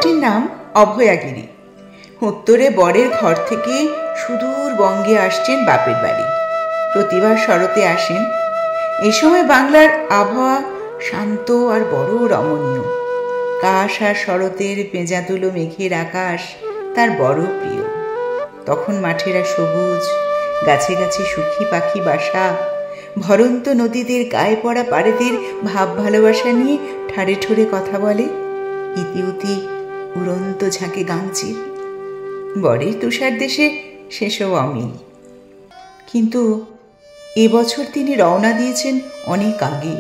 জায়গাটির নাম অভয়াগিরি। উত্তরে বরের ঘর থেকে সুদূর বঙ্গে আসছেন বাপের বাড়ি। প্রতিবার শরতে আসেন। এ সময় বাংলার আবহাওয়া শান্ত আর বড় রমণীয়। কাশ আর শরতের পেঁজাতুলো মেঘের আকাশ তার বড় প্রিয়। তখন মাঠেরা সবুজ, গাছে গাছে সুখী পাখি বাসা, ভরন্ত নদীদের গায়ে পড়া পাড়েদের ভাব ভালোবাসা নিয়ে ঠাড়ে ঠোড়ে কথা বলে। ইতিউতি উড়ন্ত ঝাঁকে গাংচিল। বরের তুষার দেশে সেসব অমিল। কিন্তু এবছর তিনি রওনা দিয়েছেন অনেক আগে,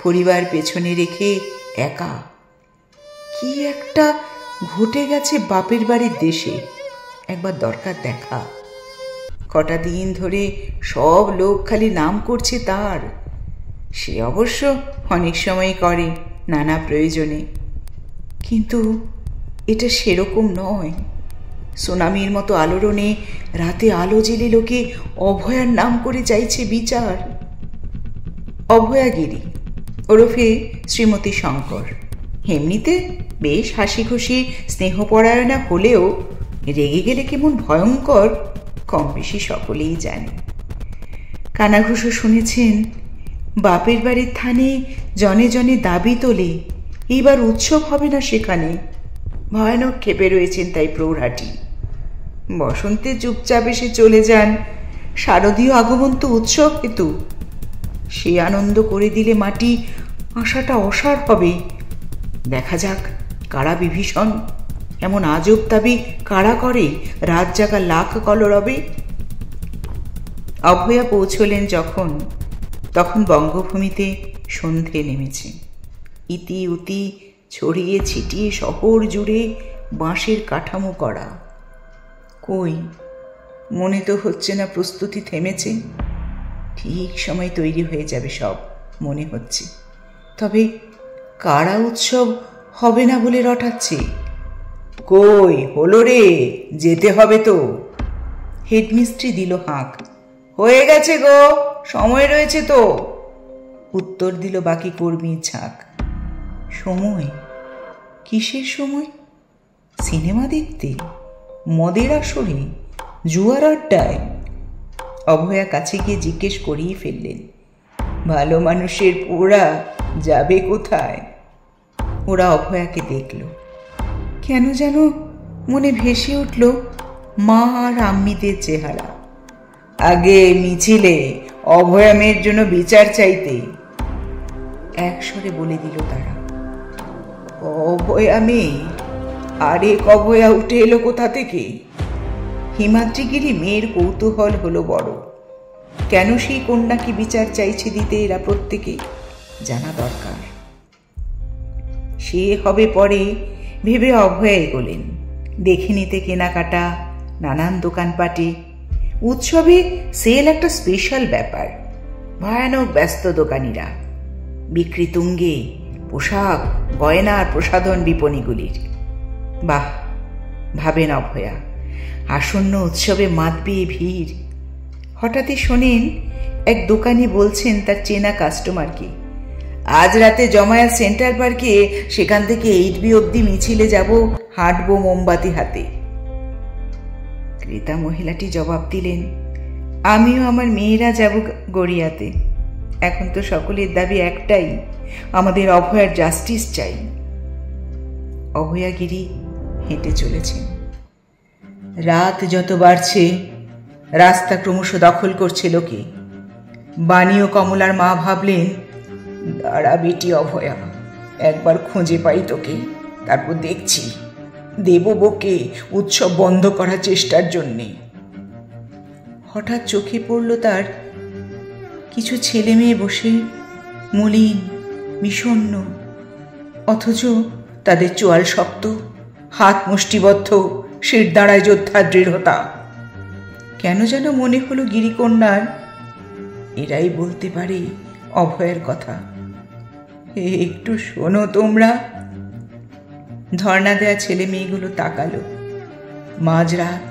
পরিবার পেছনে রেখে একা। কি একটা ঘটে গেছে বাপের বাড়ির দেশে, একবার দরকার দেখা। কটা দিন ধরে সব লোক খালি নাম করছে তার। সে অবশ্য অনেক সময় করে নানা প্রয়োজনে, কিন্তু এটা সেরকম নয়। সুনামির মতো আলোড়নে রাতে আলো জেলে লোকে অভয়ার নাম করে চাইছে বিচার। অভয়াগিরি ওরফে শ্রীমতী শঙ্কর এমনিতে বেশ হাসি খুশি স্নেহপরায়ণা হলেও রেগে গেলে কেমন ভয়ঙ্কর কম বেশি সকলেই জানে। কানাঘুষো শুনেছেন বাপের বাড়ির থানে জনে জনে দাবি তোলে এইবার উৎসব হবে না সেখানে। ভয়ানক ক্ষেপে রয়েছেন তাই প্রৌঢ়াটি। বসন্তে চুপচাপ এসে চলে যান, শারদীয় আগমন তো উৎসব হেতু। সে আনন্দ করে দিলে মাটি আশাটা অসার হবে। দেখা যাক কারা বিভীষণ, এমন আজব দাবি কারা করে রাত জাগা লাখ কলরবে। অভয়া পৌঁছলেন যখন, তখন বঙ্গভূমিতে সন্ধে নেমেছে। ইতি উতি ছড়িয়ে ছিটিয়ে শহর জুড়ে বাঁশের কাঠামো করা। কই, মনে তো হচ্ছে না প্রস্তুতি থেমেছে। ঠিক সময় তৈরি হয়ে যাবে সব মনে হচ্ছে। তবে কারা উৎসব হবে না বলে রটাচ্ছে? কই হলো রে, যেতে হবে তো। হেডমিস্ত্রি দিল হাঁক। হয়ে গেছে গো, সময় রয়েছে তো, উত্তর দিল বাকি কর্মীর ঝাঁক। সময়? কিসের সময়? সিনেমা দেখতে, মদের আসরে, জুয়ার আড্ডায়? অভয়া কাছে গিয়ে জিজ্ঞেস করেই ফেললেন। ভালো মানুষের পোড়া যাবে কোথায়? ওরা অভয়াকে দেখল। কেন যেন মনে ভেসে উঠল মা আর আম্মিদের চেহারা। আগে মিছিলে অভয়া মেয়ের জন্য বিচার চাইতে, একসরে বলে দিল তারা। অভয়া মেয়ে? আরেক অভয়া উঠে এলো কোথা থেকে? হিমাদ্রিগিরি মেয়ের কৌতূহল হলো বড়। কেন সেই কন্যাকে বিচার চাইছে দিতে এরা প্রত্যেকে, জানা দরকার। সে হবে পরে ভেবে অভয়া এগোলেন। দেখে নিতে কেনাকাটা, নানান দোকানপাটে। উৎসবে সেল একটা স্পেশাল ব্যাপার। ভয়ানক ব্যস্ত দোকানিরা, বিক্রি তুঙ্গে পোশাক, গয়না আর প্রসাধন বিপণীগুলির। বাহ, ভাবেন অভয়া, আসন্ন উৎসবে মাতবে ভিড়। হঠাৎই শোনেন এক দোকানি বলছেন তার চেনা কাস্টমারকে, আজ রাতে জমায়েত সেন্টার পার্কে, সেখান থেকে 8B অব্দি মিছিলে যাব, হাঁটবো মোমবাতি হাতে। ক্রেতা মহিলাটি জবাব দিলেন, আমিও আমার মেয়েরা যাব গড়িয়াতে। এখন তো সকলের দাবি একটাই, আমাদের অভয়ার জাস্টিস চাই। অভয়াগিরি হেঁটে চলেছেন। রাত যত বাড়ছে রাস্তা ক্রমশ দখল করছে লোকে। বাণী ও কমলার মা ভাবলেন, দাঁড়া বেটি অভয়া, একবার খুঁজে পাই তোকে, তারপর দেখছি দেব বকে উৎসব বন্ধ করার চেষ্টার জন্যে। হঠাৎ চোখে পড়ল তার কিছু ছেলে মেয়ে বসে, মলিন, বিষণ্ণ, অথচ তাদের চোয়াল শক্ত, হাত মুষ্টিবদ্ধ, শির দাঁড়ায় যোদ্ধার দৃঢ়তা। কেন যেন মনে হলো গিরিকন্যার, এরাই বলতে পারে অভয়ের কথা। একটু শোনো তোমরা। ধর্ণা দেয়া ছেলে মেয়েগুলো তাকালো। মাঝরাত,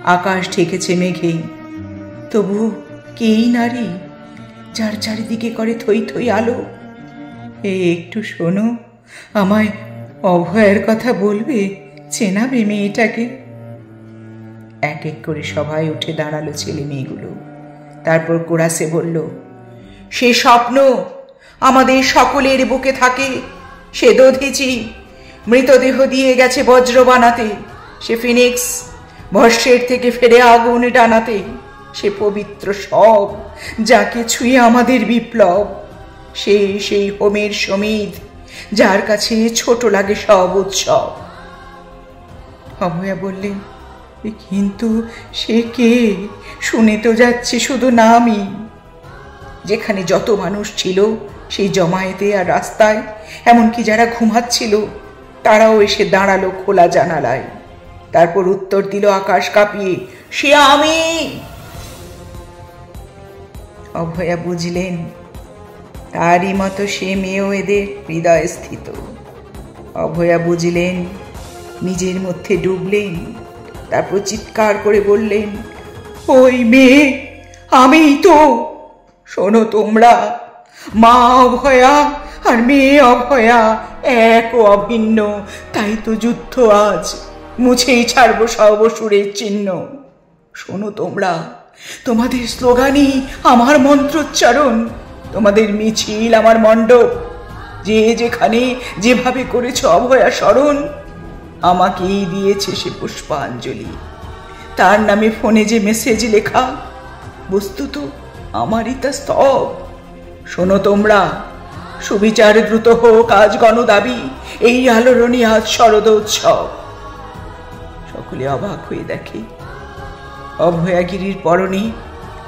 আকাশ ঢেকেছে মেঘে, তবু কেই নারী যার চারিদিকে করে থই থই আলো। একটু শোনো, আমায় অভয়ের কথা বলবে, চেনাবে মেয়েটাকে। এক এক করে সবাই উঠে দাঁড়ালো ছেলে মেয়েগুলো। তারপর কোরাসে বলল, সে স্বপ্ন আমাদের সকলের বুকে থাকে। সে দধিচি মৃতদেহ দিয়ে গেছে বজ্র বানাতে। সে ফিনিক্স ভস্মের থেকে ফেরে আগুন টানাতে। সে পবিত্র সব, যাকে ছুঁয়ে আমাদের বিপ্লব। সেই হোমের সমিধ, যার কাছে ছোট লাগে সব উৎসব। অভয়া বললেন, কিন্তু সে কে? শুনে তো যাচ্ছে শুধু নামই। যেখানে যত মানুষ ছিল সেই জমায়েতে আর রাস্তায়, এমনকি যারা ঘুমাচ্ছিল তারাও এসে দাঁড়ালো খোলা জানালায়। তারপর উত্তর দিল আকাশ কাঁপিয়ে, সে আমি। অভয়া বুঝলেন তারই মতো সে মেয়েও এদের হৃদয়ে স্থিত। অভয়া বুঝলেন, নিজের মধ্যে ডুবলেন। তারপর চিৎকার করে বললেন, ওই মেয়ে আমিই তো। শোনো তোমরা, মা অভয়া আর মেয়ে অভয়া এক ও অভিন্ন। তাই তো যুদ্ধ আজ, মুছেই ছাড়বো সব অসুরের চিহ্ন। শোনো তোমরা, তোমাদের স্লোগানই আমার মন্ত্রোচ্চারণ, তোমাদের মিছিল আমার মণ্ডপ। যে যেখানে যেভাবে করেছ অভয়া স্মরণ, আমাকেই দিয়েছে সে পুষ্পাঞ্জলি। তার নামে ফোনে যে মেসেজ লেখা, বস্তুত আমারই তা স্তব। শোনো তোমরা, সুবিচার দ্রুত হোক আজ গণদাবি, এই আলোড়নী আজ শরদোৎসব। সকলে অবাক হয়ে দেখে অভয়াগিরির পরনে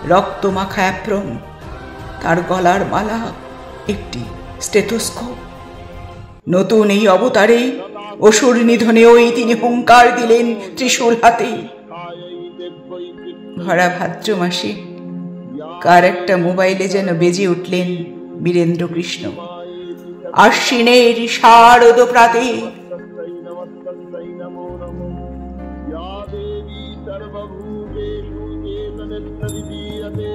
রক্ত মাখা অ্যাপ্রন, তার গলার মালা একটি স্টেথোস্কোপ। নতুন এই অবতারে অসুর নিধনেও তিনি হুঙ্কার দিলেন ত্রিশূল হাতে। ভরা ভাদ্র মাসে কার একটা মোবাইলে যেন বেজে উঠলেন বীরেন্দ্র কৃষ্ণ। আশ্বিনের শারদ প্রাতে या देवी सर्वभूतेषु चेतनस्तविधीयते